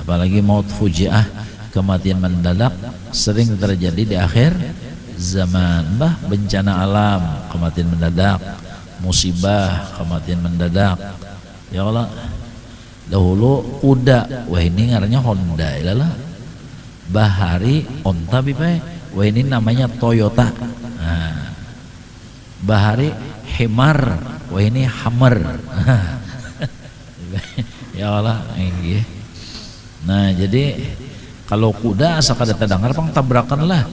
apalagi maut fujiah, kematian mendadak sering terjadi di akhir zaman. Bencana alam, kematian mendadak, musibah, kematian mendadak. Ya Allah, dahulu kuda, wah ini ngarannya Honda, ilalah. Bahari onta bipai, wah ini namanya Toyota. Nah, bahari hemar, wah ini Hammer. Ya Allah, ini. Nah jadi kalau kuda asa kada terdengar pang tabrakan lah.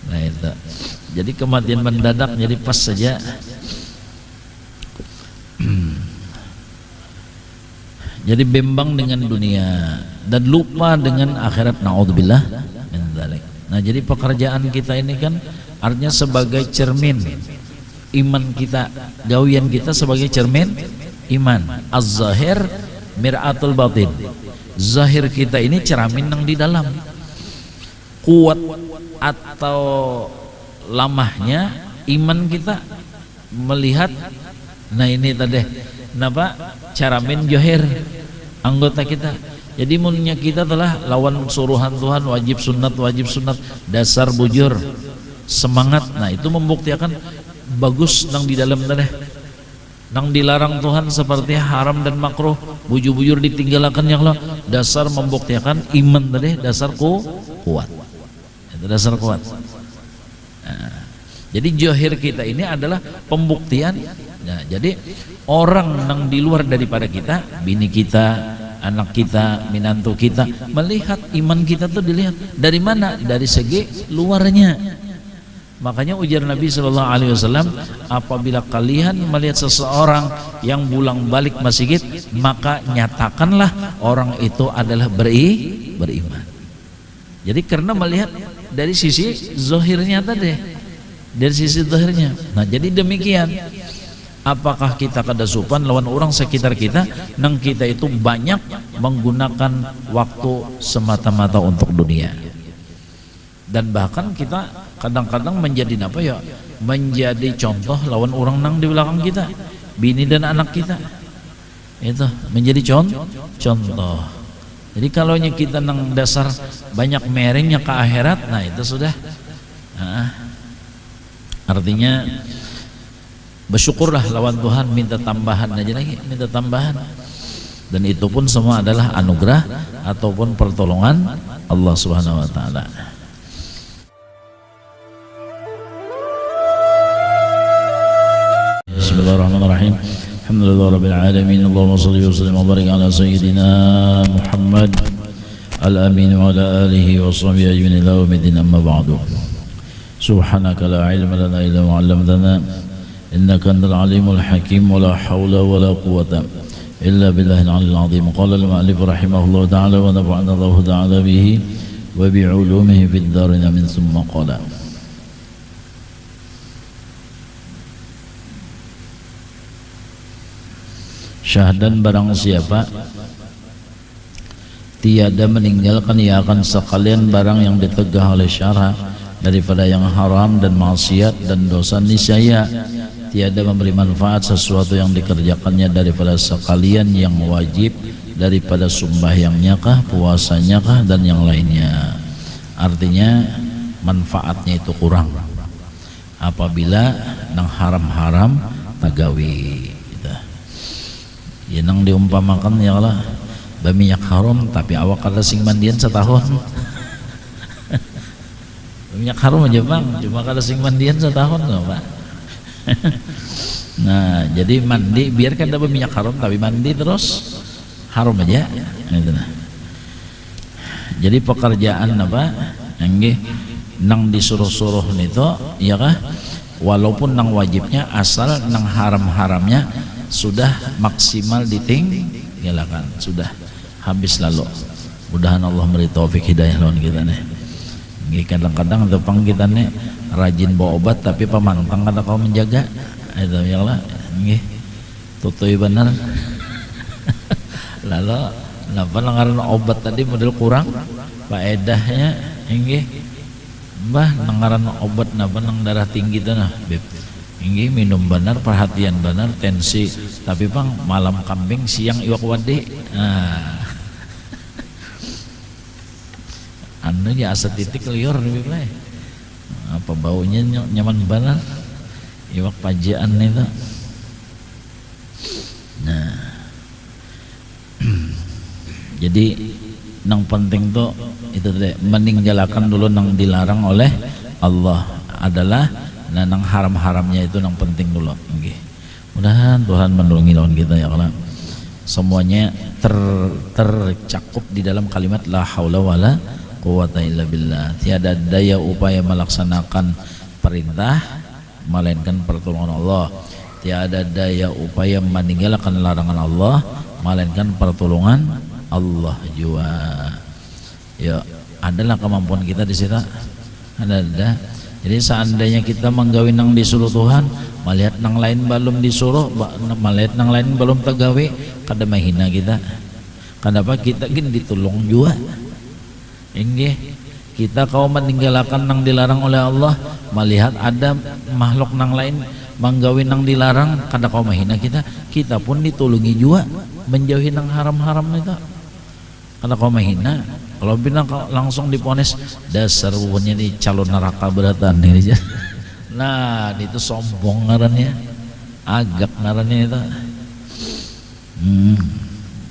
Nah itu. Jadi kematian mendadak, jadi pas saja. Jadi bimbang dengan dunia dan lupa dengan akhirat. Naudzubillah min dzalik. Nah jadi pekerjaan kita ini kan artinya sebagai cermin iman kita, gawian kita sebagai cermin iman. Az-zahir mir'atul batin. Zahir kita ini cermin yang di dalam. Kuat atau lamahnya iman kita melihat. Nah ini tadi kenapa cermin johir anggota kita. Jadi munnya kita telah lawan suruhan Tuhan, wajib sunat, dasar bujur semangat. Nah itu membuktikan bagus nang di dalam tadi, nang dilarang Tuhan seperti haram dan makruh, bujur-bujur ditinggalkan yang Allah. Dasar membuktikan iman tadi, dasar kuat. Itu dasar kuat. Nah, jadi johir kita ini adalah pembuktian. Nah, jadi orang yang di luar daripada kita, bini kita, anak kita, minantu kita, melihat iman kita tuh dilihat dari mana? Dari segi luarnya. Makanya ujar Nabi Shallallahu Alaihi Wasallam, apabila kalian melihat seseorang yang pulang balik masjid, maka nyatakanlah orang itu adalah beriman. Jadi karena melihat dari sisi zohirnya tadi, dari sisi zohirnya. Nah jadi demikian. Apakah kita kada sopan lawan orang sekitar kita, nang kita itu banyak menggunakan waktu semata-mata untuk dunia. Dan bahkan kita kadang-kadang menjadi apa ya, menjadi contoh lawan orang nang di belakang kita, bini dan anak kita. Itu menjadi contoh. Jadi kalau kita nang dasar banyak merengnya ke akhirat, nah itu sudah. Nah, artinya bersyukurlah lawan Tuhan, minta tambahan aja lagi, minta tambahan. Dan itu pun semua adalah anugerah ataupun pertolongan Allah Subhanahu wa taala. Bismillahirrahmanirrahim. Alhamdulillahirabbil alamin. Allahumma shalli wa sallim wa barik ala sayyidina Muhammad al-amin wa ala alihi wa sahbihi ajmain ila yaumil amma ba'du. Subhanaka la ilma lana illa ma 'allamtana innaka antal alimul hakim wa la hawla wa la quwwata illa billahil aliyyil azim. Qala al-mu'allif rahimahullah ta'ala wa nafa'ana Allahu ta'ala bihi wa bi 'ulumihi fid darin min summa qala. Syahdan barang siapa tiada meninggalkan, ia akan sekalian barang yang ditegah oleh syara daripada yang haram dan maksiat dan dosa, niscaya tiada memberi manfaat sesuatu yang dikerjakannya daripada sekalian yang wajib, daripada sembahyangnya kah, puasanya kah, dan yang lainnya. Artinya manfaatnya itu kurang apabila nang haram-haram tagawi. Ya nang diumpamakan ya Allah berminyak haram tapi awak kada sing mandian setahun. Minyak haram aja bang, cuma kada sing mandian setahun loh pak. Nah jadi mandi biar kada berminyak haram tapi mandi terus haram aja. Gitu nah. Jadi pekerjaan apa yang nang disuruh-suruh itu ya kah, walaupun nang wajibnya asal nang haram-haramnya sudah maksimal ditinggalkan, sudah habis lalu. Mudahan Allah beri taufik hidayah lawan kita nih. Kadang-kadang tepang kita nih rajin bawa obat tapi pemantang kada kau menjaga. Itu ya Allah, nggih. Tutui benar. Lalu napa ngaran obat tadi model kurang faedahnya nggih. Mbah ngaran obat napa nang darah tinggi itu nah, Beb. Ini minum benar, perhatian benar, tensi. Tapi bang malam kambing, siang iwak wadi. Anu ya asa titik liur apa baunya nyaman benar, iwak pajaan itu. Nah, jadi nang penting tuh itu deh, meninggalkan dulu nang dilarang oleh Allah adalah nang haram-haramnya itu nang penting dulu. Okay. Mudah-mudahan Tuhan menolongi lawan kita ya Allah. Semuanya tercakup di dalam kalimat la haula wala quwata illa billah. Tiada daya upaya melaksanakan perintah melainkan pertolongan Allah. Tiada daya upaya meninggalkan larangan Allah melainkan pertolongan Allah jua. Ya, adalah kemampuan kita di situ. Ada. Jadi seandainya kita menggawi nang disuruh Tuhan, melihat nang lain belum disuruh, melihat nang lain belum tergawe, kada mahina kita. Kenapa kita gini ditolong jua? Inggih, kita kau meninggalkan nang dilarang oleh Allah, melihat ada makhluk nang lain menggawi nang dilarang, kada kau mahina kita pun ditolongi juga menjauhi nang haram-haram itu. Kada kau mahina. Kalau bina langsung diponis dasar punya di calon neraka beratan ini. Nah, itu sombong ngarannya, agak ngarannya itu.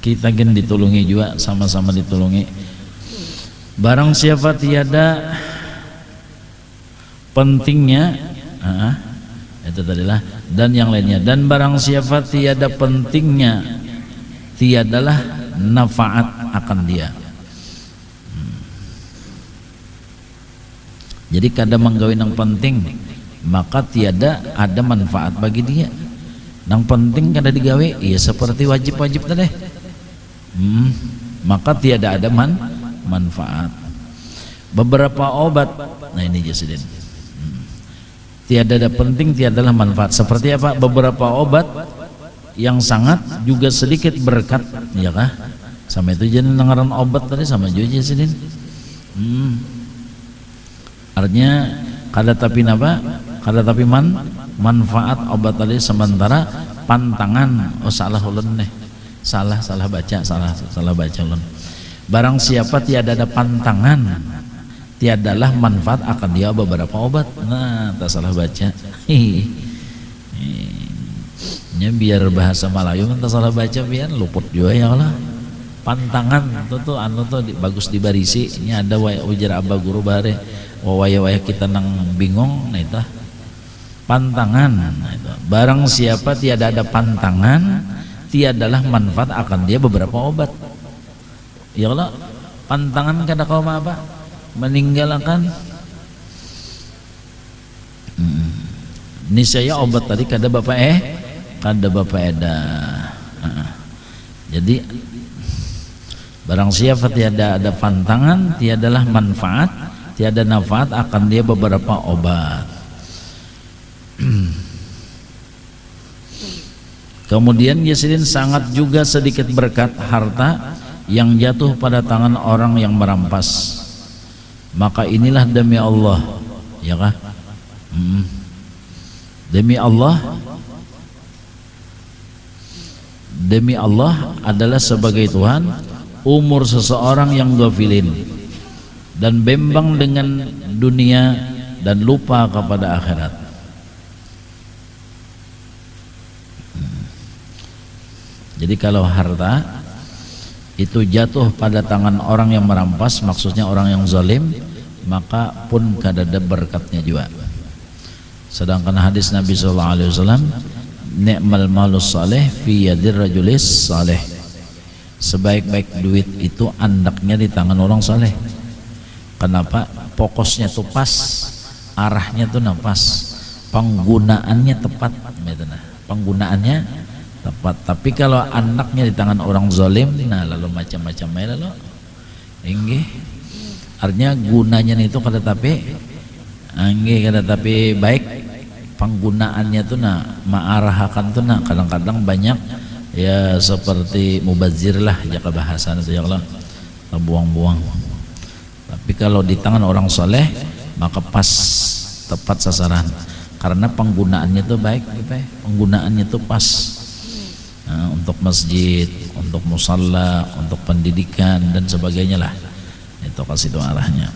Kita kan ditolongi juga, sama-sama ditolongi. Barang siapa tiada pentingnya, itu tadilah, dan yang lainnya. Dan barang siapa tiada pentingnya, tiadalah nafaat akan dia. Jadi kada menggawi nang penting, maka tiada ada manfaat bagi dia. Nang penting kada digawe, iya seperti wajib-wajib tadi. Maka tiada ada manfaat. Beberapa obat, nah ini Jasidin. Tiada ada penting, tiadalah manfaat. Seperti apa? Beberapa obat yang sangat juga sedikit berkat, ya kah? Sama itu jadi dengaran obat tadi sama juga Jasidin. Artinya kada tapi napa? Kada tapi manfaat obat tadi sementara pantangan. Oh salah ulun nih. Salah baca ulun. Barang siapa tiada ada pantangan, tiadalah manfaat akan dia beberapa obat. Nah, tak salah baca. Nya biar bahasa Melayu tak salah baca biar luput juga ya Allah. Pantangan tuh anu tuh bagus dibarisi. Nya ada ujar abah guru bare. Waya kita nang bingung, nah itu pantangan. Nah, itu. Barang siapa tiada ada pantangan, tiadalah manfaat akan dia beberapa obat. Ya Allah, pantangan kada kau apa? Meninggalkan. Niscaya obat tadi kada bapak eda. Jadi barang siapa tiada ada pantangan, tiadalah manfaat, tiada nafaat akan dia beberapa obat. Kemudian Yasin sangat juga sedikit berkat harta yang jatuh pada tangan orang yang merampas. Maka inilah demi Allah, ya kah? Demi Allah adalah sebagai Tuhan umur seseorang yang ghafilin dan bimbang dengan dunia dan lupa kepada akhirat. Jadi kalau harta itu jatuh pada tangan orang yang merampas, maksudnya orang yang zalim, maka pun kada ada berkatnya juga. Sedangkan hadis Nabi SAW, ni'mal malus saleh fi yadir rajulis saleh. Sebaik-baik duit itu andaknya di tangan orang saleh. Kenapa? Pokosnya tuh pas, arahnya tuh pas, penggunaannya tepat, penggunaannya tepat. Tapi kalau anaknya di tangan orang zalim, nah lalu macam-macamnya lalu, inggih. Artinya gunanya itu kada tapi, inggih kada tapi baik, penggunaannya tuh nah ma'arahakan tuh nah kadang-kadang banyak ya seperti mubazir lah jaka bahasa itu ya Allah, buang-buang. Tapi kalau di tangan orang soleh maka pas, tepat sasaran. karena penggunaannya tuh baik, penggunaannya tuh pas. Untuk masjid, untuk musalla, untuk pendidikan dan sebagainya lah. Itu kasih doa arahnya.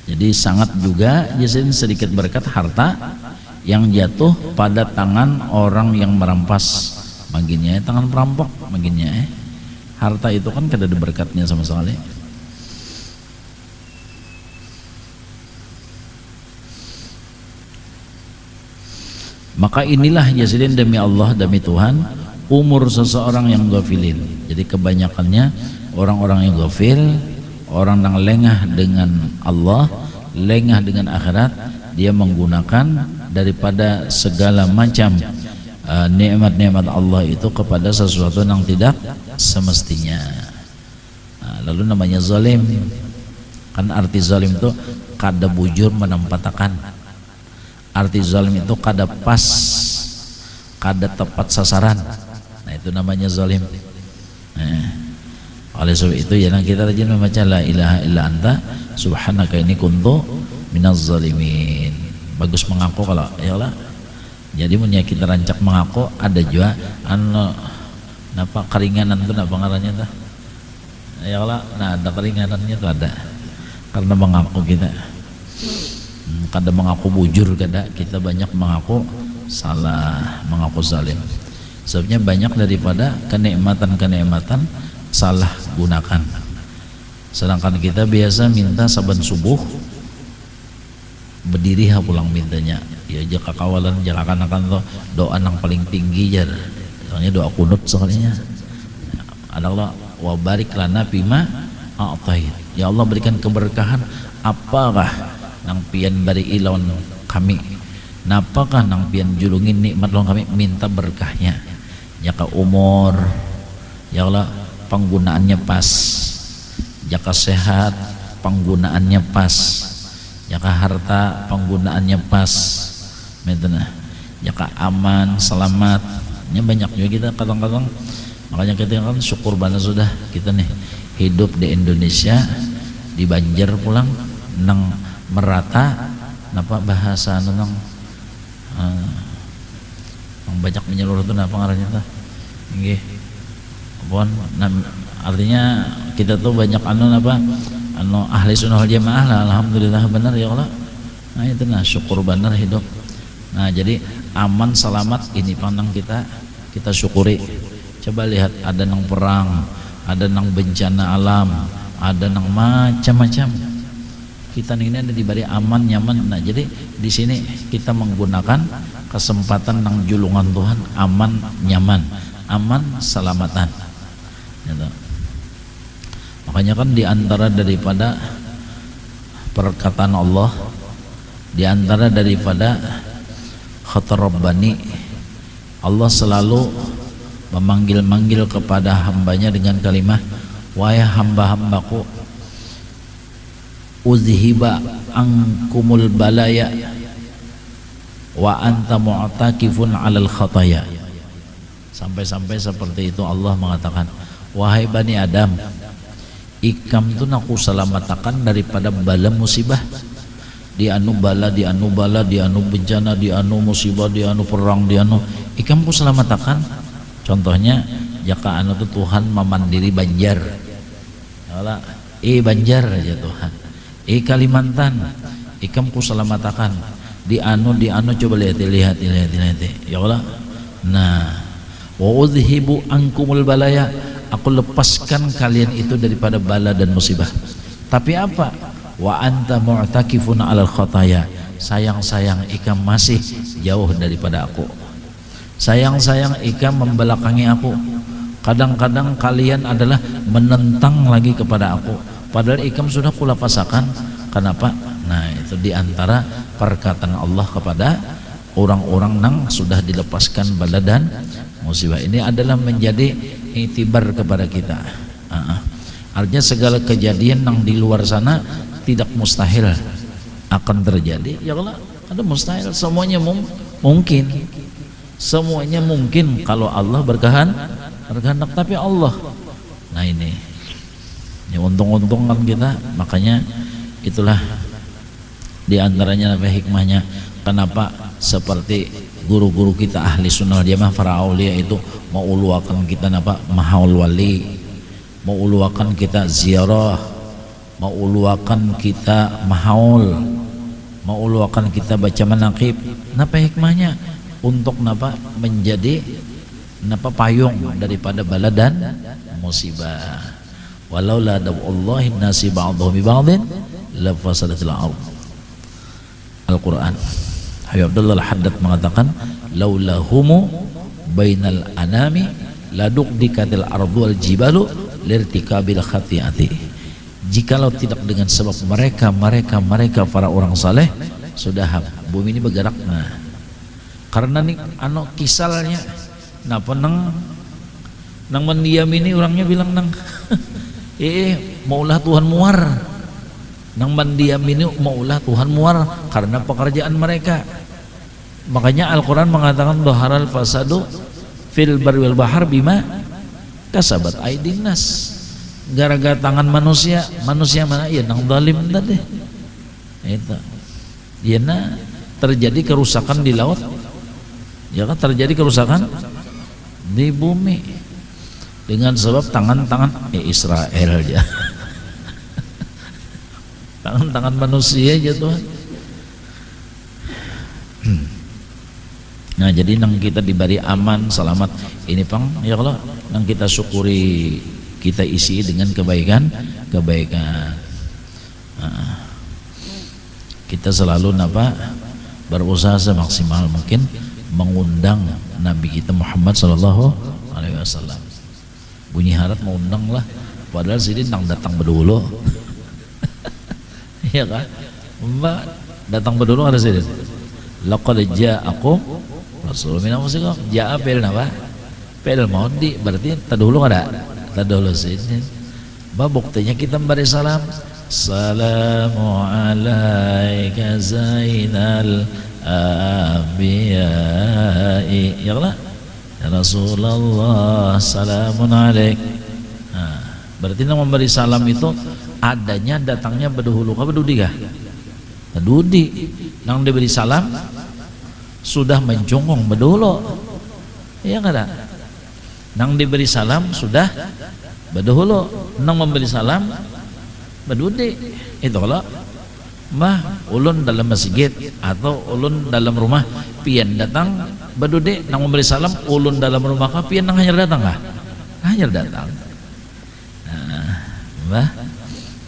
Jadi sangat juga jadi sedikit berkat harta yang jatuh pada tangan orang yang merampas maginya, tangan perampok maginya. Harta itu kan kada ada berkatnya sama sekali. Maka inilah jasidin demi Allah, demi Tuhan, umur seseorang yang ghafilin. Jadi kebanyakannya orang-orang yang ghafil, orang yang lengah dengan Allah, lengah dengan akhirat, dia menggunakan daripada segala macam nikmat-nikmat Allah itu kepada sesuatu yang tidak semestinya. Lalu namanya zalim. Kan arti zalim itu kada bujur menampatakan. Arti zalim itu kada pas, kada tepat sasaran. Nah itu namanya zalim. Oleh sebab itu jangan kita rajin membaca la ilaha illa anta subhanaka inni kuntu minaz zalimin. Bagus mengaku kalau ya Allah. Jadi punya kita rancak mengaku ada juga napa keringanan itu napa ngarannya tuh. Ya Allah, nah ada keringanannya tuh ada. Karena mengaku kita. Kadang mengaku bujur, kadang kita banyak mengaku salah, mengaku zalim. Sebabnya banyak daripada kenikmatan-kenikmatan salah gunakan. Sedangkan kita biasa minta saban subuh berdiri pulang mintanya. Ya jaka kawalan jaka kanakan tuh doa yang paling tinggi jar. Soalnya doa kunut sekalinya. Adalah wa barik lana bima a'tait. Ya Allah berikan keberkahan apakah nang pian bari ilawan kami, napakah nang pian julungin nikmat lawan kami, minta berkahnya. Jaka umur, ya Allah penggunaannya pas. Jaka sehat, penggunaannya pas. Jaka harta, penggunaannya pas. Metana. Jaka aman, selamat. Ini banyak juga kita kadang-kadang. Makanya kita kan syukur banget sudah kita nih hidup di Indonesia, di Banjar pulang nang merata napa bahasa nang banyak menyeluruh itu napa ngarannya tuh nggih apaan artinya kita tuh banyak ahli sunnah wal jamaah lah, alhamdulillah benar ya Allah. Nah itu syukur benar hidup. Nah jadi aman selamat ini pandang kita syukuri. Coba lihat ada nang perang, ada nang bencana alam, ada nang macam-macam. Kita ini ada di bari aman nyaman. Nah jadi di sini kita menggunakan kesempatan nang julungan Tuhan, aman nyaman, aman selamatan. Gitu. Makanya kan diantara daripada perkataan Allah, diantara daripada khatar Rabbani, Allah selalu memanggil-manggil kepada hambanya dengan kalimat wahai hamba-hambaku, uzhiba angkumul balaya wa anta mu'takifun alal khataya. Sampai-sampai seperti itu Allah mengatakan, wahai Bani Adam, ikam tu naku selamatakan daripada bala musibah. Di anu bala, di anu bala, di anu bencana, di anu musibah, di anu perang, di anu ikam ku selamatakan. Contohnya jaka anu tu Tuhan memandiri Banjar. Allah, Banjar aja Tuhan. Kalimantan ikam ku selamatakan di anu coba lihat ya Allah. Nah wa udhibu ankumul balaya, aku lepaskan kalian itu daripada bala dan musibah. Tapi apa? Wa anta mu'takifun alal khataya, sayang ikam masih jauh daripada aku. Sayang ikam membelakangi aku. Kadang-kadang kalian adalah menentang lagi kepada aku, padahal ikam sudah kulapasakan. Kenapa? Nah itu diantara perkataan Allah kepada orang-orang yang sudah dilepaskan bala dan musibah. Ini adalah menjadi itibar kepada kita. Artinya segala kejadian yang di luar sana tidak mustahil akan terjadi. Ya Allah, ada mustahil, semuanya mungkin. Semuanya mungkin kalau Allah berkehendak. Tapi Allah, nah ini untung-untungan kita. Makanya itulah diantaranya apa hikmahnya kenapa seperti guru-guru kita ahli sunnah jamaah para aulia itu mau uluakan kita napa mahaul wali, mau uluakan kita ziarah, mau uluakan kita mahaul, mau uluakan kita baca manaqib. Napa hikmahnya? Untuk napa menjadi napa payung daripada bala dan musibah. Walau la da'ullahi nasi ba'dhum bi ba'dhin la fasadatil ardh. Al-Quran. Habib Abdullah Al-Haddad mengatakan laula humu bainal anami ladukdikatil ardu wal jibalu lirtikabil khati'ati. Jikalau tidak dengan sebab mereka para orang saleh sudah bumi ini bergerak. Nah, karena nih kisalnya napa nang mendiam ini orangnya bilang nang maulah Tuhan muar. Nang mendiam ini maulah Tuhan muar karena pekerjaan mereka. Makanya Al-Quran mengatakan dhaharal fasadu fil barri wal bahar bima kasabat aydin nas. Gara-gara tangan manusia mana ya nang zalim tadi. Itu. Yana terjadi kerusakan di laut. Ya kan terjadi kerusakan di bumi dengan sebab tangan-tangan Israel aja. Tangan manusia aja Tuhan. Nah jadi nang kita diberi aman selamat ini pang ya kalau nang kita syukuri kita isi dengan kebaikan. Nah, kita selalu berusaha semaksimal mungkin mengundang Nabi kita Muhammad Sallallahu Alaihi Wasallam. Bunyi harap mau undang lah, padahal sini nang datang berdulu. Iya kan? Mbak datang berdulu ada sini. Laqad ja'akum rasulun min anfusikum. Ja'a pel napa? Pel maudi berarti terdahulu ada. Terdahulu sini. Mbak buktinya kita memberi salam. Assalamu alayka zainal anbiya'i. Ya Allah. Ya Rasulullah salamun alaik. Nah, berarti yang memberi salam itu adanya datangnya berdahulu kah berdudi kah? Berdudi. Nang diberi salam sudah mencungkung berdahulu. Iya enggak ada? Nang diberi salam sudah berdahulu. Nang memberi salam berdudi. Itu kalau mah ulun dalam masjid atau ulun dalam rumah pian datang berdudi nang memberi salam ulun dalam rumah kah pian nang hanyar datang kah? Hanyar datang. Nah, mah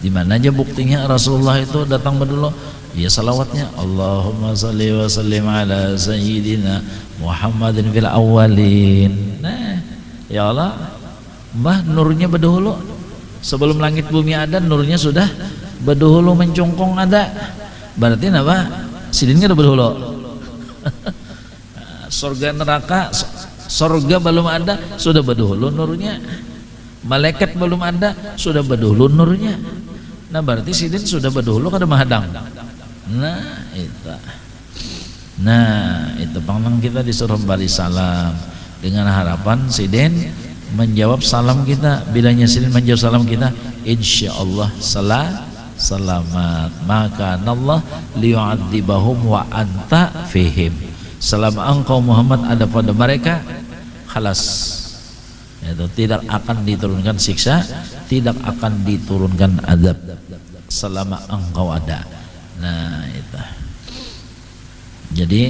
di mana aja buktinya Rasulullah itu datang berdulu? Ya salawatnya Allahumma salli wa sallim ala sayyidina Muhammadin fil awwalin. Nah, ya Allah, mbah nurnya berdahulu. Sebelum langit bumi ada nurnya sudah berdahulu mencungkung ada. Berarti apa? Sidinnya udah berdahulu. Surga neraka, surga belum ada sudah berdahulu nurnya. Malaikat belum ada sudah berdahulu nurnya. Nah berarti sidin sudah berdahulu kada mahadang. Nah itu panglang kita disuruh beri salam dengan harapan sidin menjawab salam kita. Bilanya sidin menjawab salam kita, insyaallah selamat. Maka Allah liyu'adzibahum wa anta fihim. Selama engkau Muhammad ada pada mereka, khalas. Itu tidak akan diturunkan siksa, tidak akan diturunkan azab selama engkau ada. Nah itu. Jadi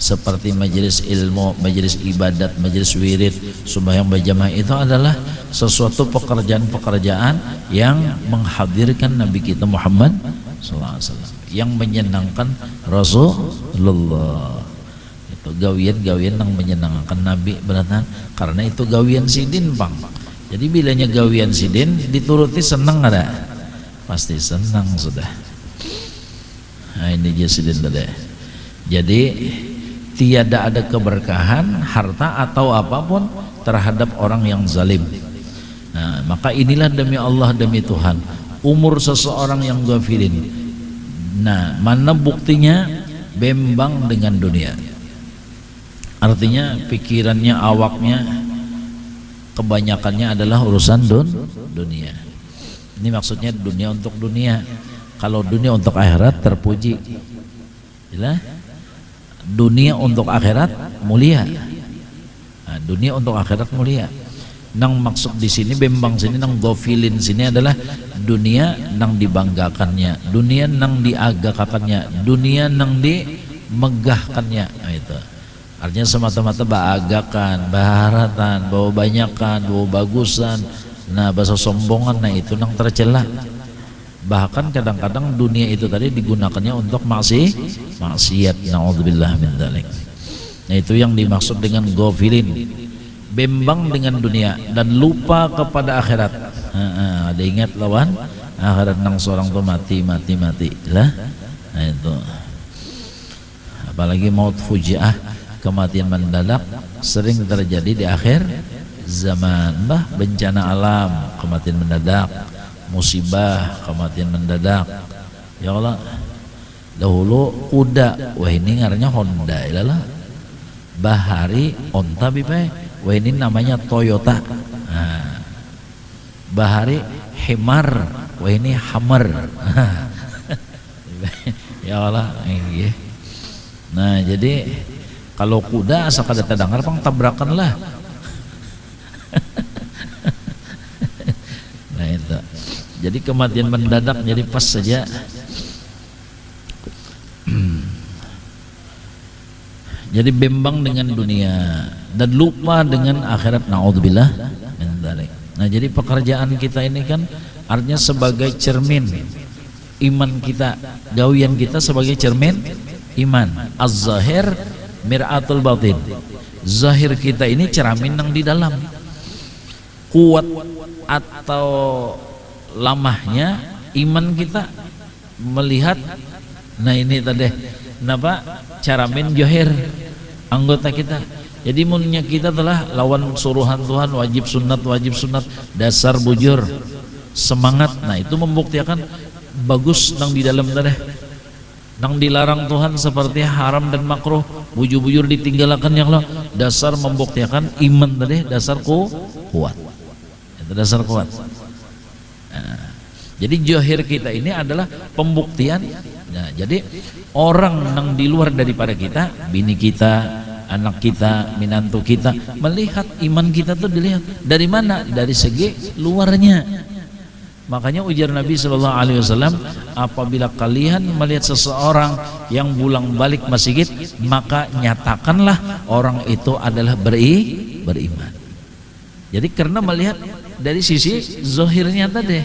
seperti majelis ilmu, majelis ibadat, majelis wirid, sembahyang berjamaah itu adalah sesuatu pekerjaan-pekerjaan yang menghadirkan Nabi kita Muhammad SAW, yang menyenangkan Rasulullah. Itu gawian-gawian yang menyenangkan Nabi beratan, karena itu gawian sidin bang. Jadi bilanya gawian sidin dituruti senang ada, pasti senang sudah. Nah ini dia sidin tadi. Jadi tiada ada keberkahan harta atau apapun terhadap orang yang zalim. Nah maka inilah demi Allah demi Tuhan umur seseorang yang ghafilin. Nah mana buktinya? Bembang dengan dunia. Artinya pikirannya, awaknya kebanyakannya adalah urusan dunia. Ini maksudnya dunia untuk dunia. Kalau dunia untuk akhirat terpuji. Jelas? Dunia untuk akhirat mulia. Nah, dunia untuk akhirat mulia. Nang maksud di sini bembang sini nang gofilin sini adalah dunia nang dibanggakannya, dunia nang diagakannya, dunia nang dimegahkannya. Nah, itu artinya semata-mata baagakan, baharatan, bawa banyakan, bawa bagusan, nah bahasa sombongan, nah itu nang tercela. Bahkan kadang-kadang dunia itu tadi digunakannya untuk maksiat. Naudzubillah min dzalik. Nah itu yang dimaksud dengan gofilin, bembang dengan dunia dan lupa kepada akhirat. Ada ingat lawan akhirat nang seorang tuh mati lah. Nah itu apalagi maut fujiah, kematian mendadak sering terjadi di akhir zaman. Bencana alam, kematian mendadak, musibah, kematian mendadak. Ya Allah, dahulu kuda, wah ini ngarannya Honda, ilalah. Bahari onta bipai, wah ini namanya Toyota. Nah, bahari himar, wah ini Hammer. Ya Allah, ini. Nah jadi kalau kuda asal kada terdengar pang tabrakan lah. Nah itu. Jadi kematian mendadak, jadi pas saja. Jadi bembang dengan dunia dan lupa dengan akhirat. Naudzubillah min dzalik. Nah jadi pekerjaan kita ini kan artinya sebagai cermin iman kita, gawian kita sebagai cermin iman. Az-zahir mir'atul batin. Zahir kita ini cermin yang di dalam. Kuat atau lamahnya iman kita melihat. Nah ini tadi kenapa cermin zahir anggota kita. Jadi munnya kita telah lawan suruhan Tuhan, wajib sunat, dasar bujur, semangat. Nah itu membuktikan bagus nang di dalam tadi. Nang dilarang Tuhan seperti haram dan makruh, bujur-bujur ditinggalkan yang Allah, dasar membuktikan iman tadi, dasar kuat. Itu dasar kuat. Nah, jadi zahir kita ini adalah pembuktian. Nah, jadi orang yang di luar daripada kita, bini kita, anak kita, minantu kita, melihat iman kita tuh dilihat dari mana? Dari segi luarnya. Makanya ujar Nabi Sallallahu Alaihi Wasallam, apabila kalian melihat seseorang yang pulang balik masjid, maka nyatakanlah orang itu adalah beriman. Jadi karena melihat dari sisi zahirnya tadi,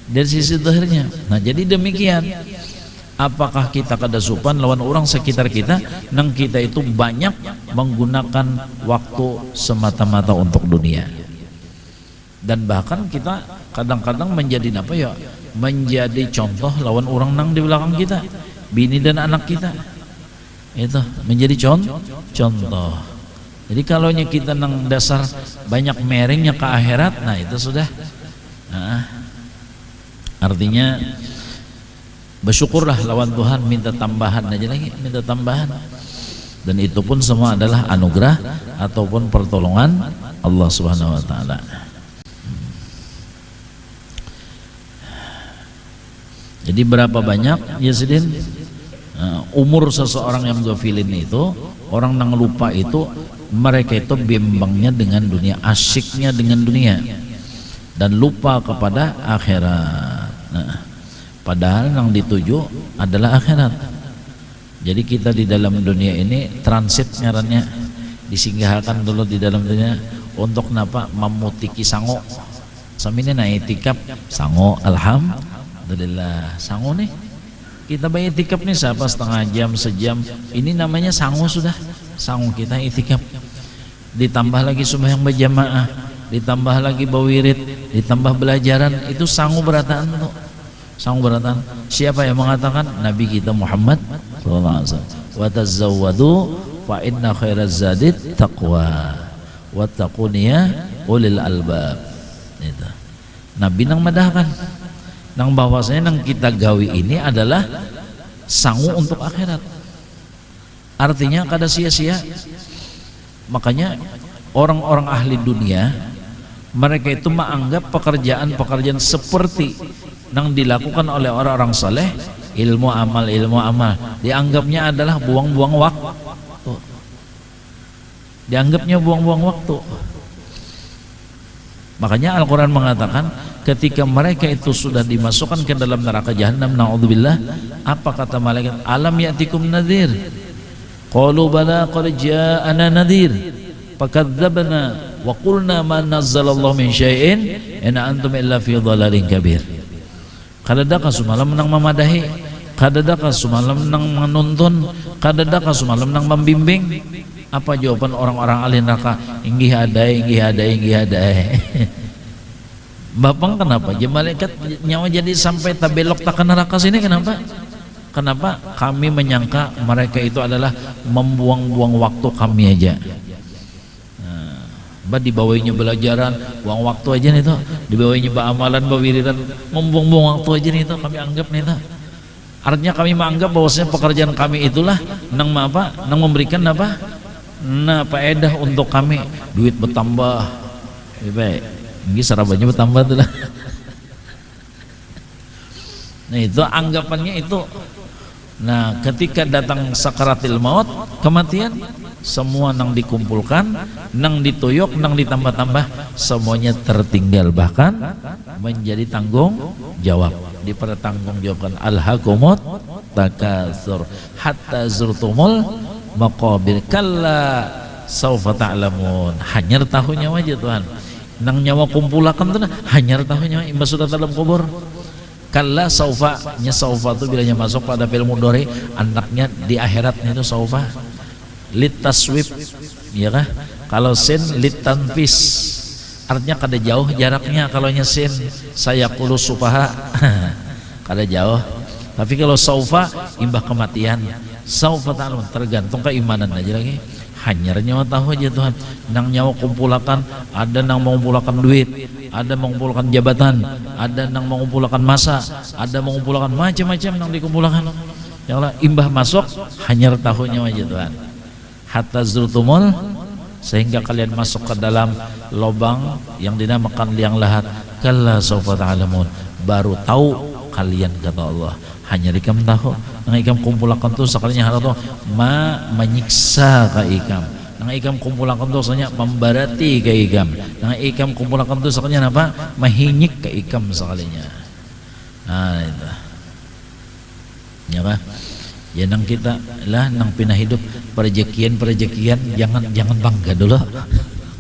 dari sisi zahirnya. Nah jadi demikian. Apakah kita kada sopan lawan orang sekitar kita, nang kita itu banyak menggunakan waktu semata-mata untuk dunia. Dan bahkan kita kadang-kadang menjadi apa ya? Menjadi contoh lawan orang nang di belakang kita, bini dan anak kita. Itu menjadi contoh. Jadi kalau kita nang dasar banyak meringnya ke akhirat, nah itu sudah. Nah, artinya bersyukurlah lawan Tuhan, minta tambahan aja lagi, minta tambahan. Dan itu pun semua adalah anugerah ataupun pertolongan Allah Subhanahu wa taala. Jadi berapa banyak ya Sidin umur seseorang yang ghafilin itu, orang yang lupa itu, mereka itu bimbangnya dengan dunia, asyiknya dengan dunia dan lupa kepada akhirat. Nah, padahal yang dituju adalah akhirat. Jadi kita di dalam dunia ini transit ngarannya, disinggahkan dulu di dalam dunia untuk napa? Memutiki sango. Samine na itikaf sango, alhamdulillah sango nih. Kita bayar itikaf nih siapa setengah jam, sejam. Ini namanya sango sudah. Sango kita itikaf. Ditambah lagi sembahyang berjamaah, ditambah lagi bawirid, ditambah belajaran, itu sango berataan tuh. Sang beratan. Siapa yang mengatakan? Nabi kita Muhammad sallallahu alaihi wasallam. Wa tazawwadu fa inna khairaz zadid taqwa wattaquniya ulil albab. Itu. Nabi nang madahkan nang bahwasanya nang kita gawi ini adalah sangu untuk akhirat. Artinya kada sia-sia. Makanya orang-orang ahli dunia Mereka itu menganggap pekerjaan-pekerjaan seperti yang dilakukan oleh orang-orang saleh, ilmu amal dianggapnya adalah buang-buang waktu. Dianggapnya buang-buang waktu. Makanya Al-Quran mengatakan ketika mereka itu sudah dimasukkan ke dalam neraka jahanam, na'udzubillah, apa kata malaikat? Alam ya'tikum nadhir? Qalu bala qad ja'ana nadhir fakadzabna wa qulna ma nazzalallahu min syai'in in antum illa fi dhalalin kabir. Kadadakah semalam menang memadahi, kadadakah semalam menang menuntun, kadadakah semalam menang membimbing. Apa jawaban orang-orang ahli neraka? Inggih adai. Bapang kenapa? Malaikat nyawa jadi sampai tabelok tak ke neraka sini, kenapa? Kenapa? Kami menyangka mereka itu adalah membuang-buang waktu kami aja. Dibawainnya belajaran, buang waktu aja nih tuh. Dibawainnya amalan, wiridan, membuang-buang waktu aja nih tuh. Kami anggap nih tuh. Artinya kami menganggap bahwasanya pekerjaan kami itulah nang memberikan apa? Nah, faedah untuk kami, duit bertambah. Baik. Ini sarabannya bertambah tuh lah. Nah, itu anggapannya itu. Nah, ketika datang sakaratil maut, kematian, semua nang dikumpulkan, nang dituyuk, nang ditambah-tambah, semuanya tertinggal, bahkan menjadi tanggung jawab. Dipertanggungjawabkan. Alhaqumut takatsur hatta zurtumul maqabir kalla saufa ta'lamun. Hanyar tahunya aja Tuhan. Nang nyawa kumpulakan tuh hanyar tahunya imbas sudah dalam kubur. Kalla saufa itu bilanya masuk pada fi'il mudhari, anaknya di akhiratnya itu saufa. Litaswib, ya kah? Kalau sin litanfis, artinya kada jauh jaraknya. Kalau sin saya kulus supaha kada jauh. Tapi kalau saufa imbah kematian. Saufa ta'lamun, tergantung keimanan aja lagi. Hanyar nyawa tahu aja Tuhan. Nang nyawa kumpulakan, ada nang mengumpulkan duit, ada mengumpulkan jabatan, ada nang mengumpulkan masa, ada mengumpulkan macam-macam nang dikumpulkan. Ya Allah, imbah masuk hanyar tahu nyawa aja Tuhan. Hatta zurtumul, sehingga kalian masuk ke dalam lubang yang dinamakan liang lahat. Kalla saufa ta'lamun, baru tahu kalian, kata Allah. Hanya ikam tahu, nang ikam kumpulakan tuh sekalinya harus tuh menyiksa ke ikam. Nang ikam kumpulakan tuh sekalinya membarati ke ikam. Nang ikam kumpulakan tuh sekalinya apa? Mahinyik ke ikam sekalinya. Nah itu. Ya kan? Ya nang kita lah nang pindah hidup perejekian jangan bangga dulu.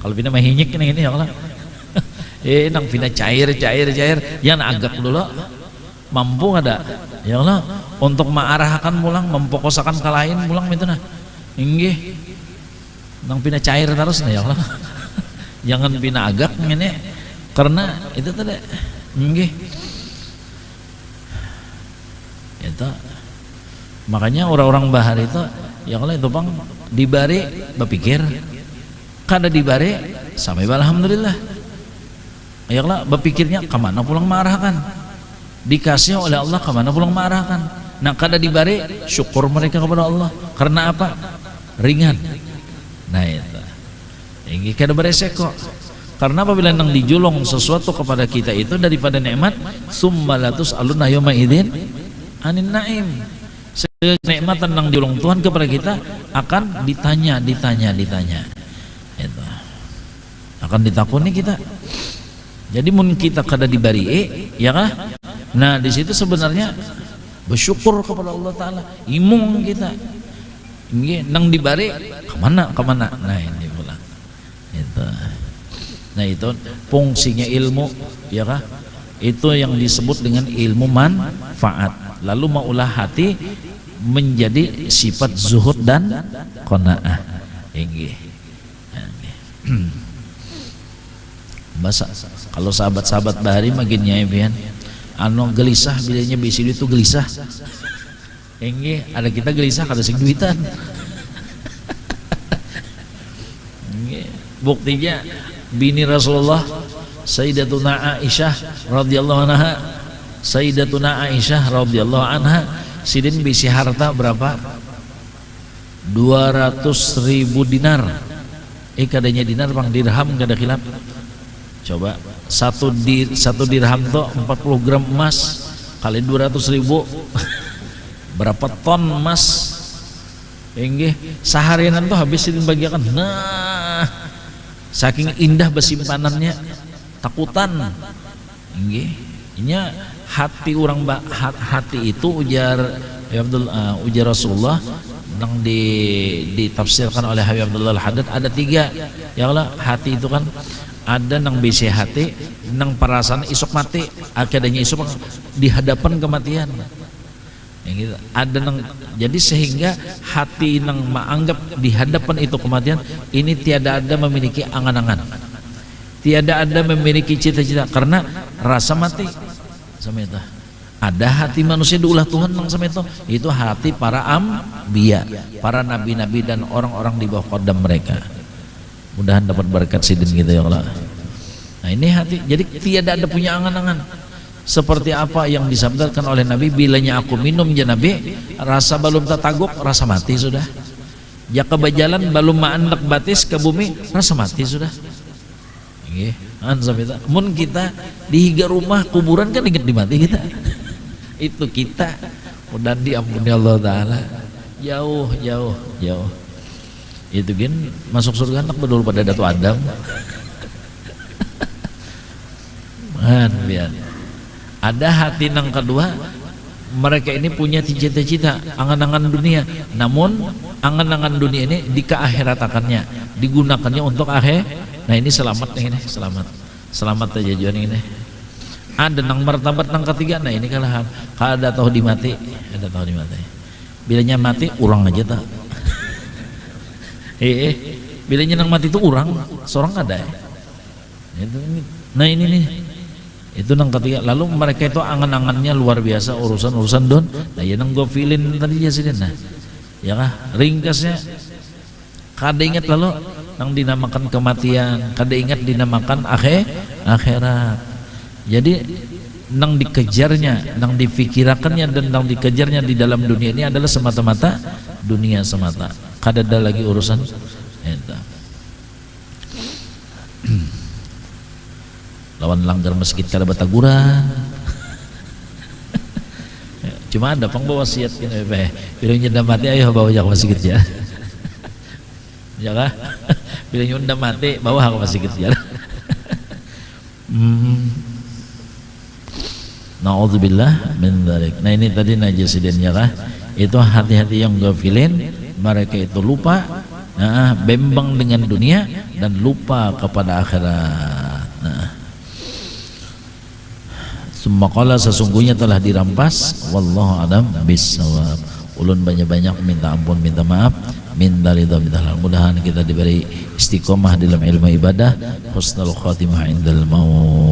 Kalau pindah mahinyik ini ya Allah. Nang pindah cair jangan agak dulu. Mampu ada ya Allah untuk mengarahkan pulang, memfokuskan ke lain pulang itu nah. Inggih. Nang pindah cair terus nah ya Allah. Jangan pindah agak ini karena itu tadi. Inggih. Itu makanya orang-orang bahar itu ya Allah itu bang dibari berpikir kada dibari sampai alhamdulillah ya Allah berpikirnya kemana pulang mengarahkan, dikasih oleh Allah kemana pulang mengarahkan. Nah kada dibari syukur mereka kepada Allah karena apa? Ringan. Nah itu ini kada beresiko karena apabila nang dijulung sesuatu kepada kita itu daripada nikmat, summalatus aluna yawma idzin anin naim. Kenikmatan yang diulung Tuhan kepada kita akan ditanya itu akan ditakuni kita. Jadi mun kita kada dibari ya kah? Nah di situ sebenarnya bersyukur kepada Allah Taala, imung kita nang dibari kemana. Nah ini pula itu. Nah itu fungsinya ilmu ya kah? Itu yang disebut dengan ilmu manfaat. Lalu maulah hati menjadi sifat zuhud dan qanaah. Inggih. Masa kalau sahabat-sahabat bahari makin nyaebian anu gelisah bilanya bisi itu gelisah. Inggih, ada kita gelisah kada sing duitan. Inggih, buktinya bini Rasulullah Sayyidatuna Aisyah radhiyallahu anha sidin bisi harta berapa? 200.000 dinar. Kadanya dinar bang dirham kada khilaf. Coba satu dirham tuh 40 gram emas kali 200.000 berapa ton emas? Enggih, seharian tuh habisin bagian. Nah, saking indah besimpanannya, takutan. Enggih, inya hati orang hati itu ujar ya ujar Rasulullah yang ditafsirkan oleh Habib Abdullah Al-Haddad ada 3. Ya Allah, hati itu kan ada nang bisi hati, nang perasaan isok mati, akhirnya isok di hadapan kematian. Yang gitu. Ada nang jadi sehingga hati nang menganggap di hadapan itu kematian ini tiada ada memiliki angan-angan, tiada ada memiliki cita-cita karena rasa mati sama itu. Ada hati manusia diulah Tuhan nang sama itu hati para ambiya, para nabi-nabi dan orang-orang di bawah qadam mereka. Mudahan dapat berkat sidin gitu ya Allah. Nah ini hati, jadi tiada ada punya angan-angan. Seperti apa yang disabdakan oleh Nabi, bilanya aku minum ya Nabi, rasa belum tataguk, rasa mati sudah. Ya kebajalan belum ma'andak batis ke bumi, rasa mati sudah. Nggih, mun kita dihiga rumah kuburan kan ingat dimati kita. Itu kita. Mudahan diampuni Allah Ta'ala. Jauh. Itu kan masuk surga anak bedul pada Datu Adam. Biar ada hati nang kedua, mereka ini punya cita-cita angan-angan dunia, namun angan-angan dunia ini dikeakhiratakannya, digunakannya untuk akhir. Nah ini selamat nih, ini selamat aja juan ini. Ada nang martabat nang ketiga, nah ini kalahan kada tahu dimati, bilanya mati urang aja tak. Bilanya nang mati itu urang, seorang ada. Nah ini nih. Itu nang ketiga. Lalu mereka itu angan-angannya luar biasa, urusan don. Nah ya nang gofilin tadi ya sih nah. Ya kah? Ringkasnya kada ingat lalu nang dinamakan kematian, kada ingat dinamakan akhirat. Jadi nang dikejarnya, nang difikirakannya dan nang dikejarnya di dalam dunia ini adalah semata-mata dunia semata. Kada ada lagi urusan itu. Lawan langgar masjid kada bataguran. Cuma ada pang bawa wasiat kan bila nyenda mati ayo bawa jak masjid ya. Ya kah? Bila nyenda mati bawa ke masjid ya. Nauzubillah min dzalik. Nah ini tadi najasidin ya kah? Itu hati-hati yang ghafilin, mereka itu lupa, bembang dengan dunia dan lupa kepada akhirat. Sumaqala sesungguhnya telah dirampas, wallahu a'lam bissawab. Ulun banyak-banyak minta ampun, minta maaf, minta ridha, minta halal. Mudahan kita diberi istiqomah dalam ilmu ibadah, husnul khatimah indal maut.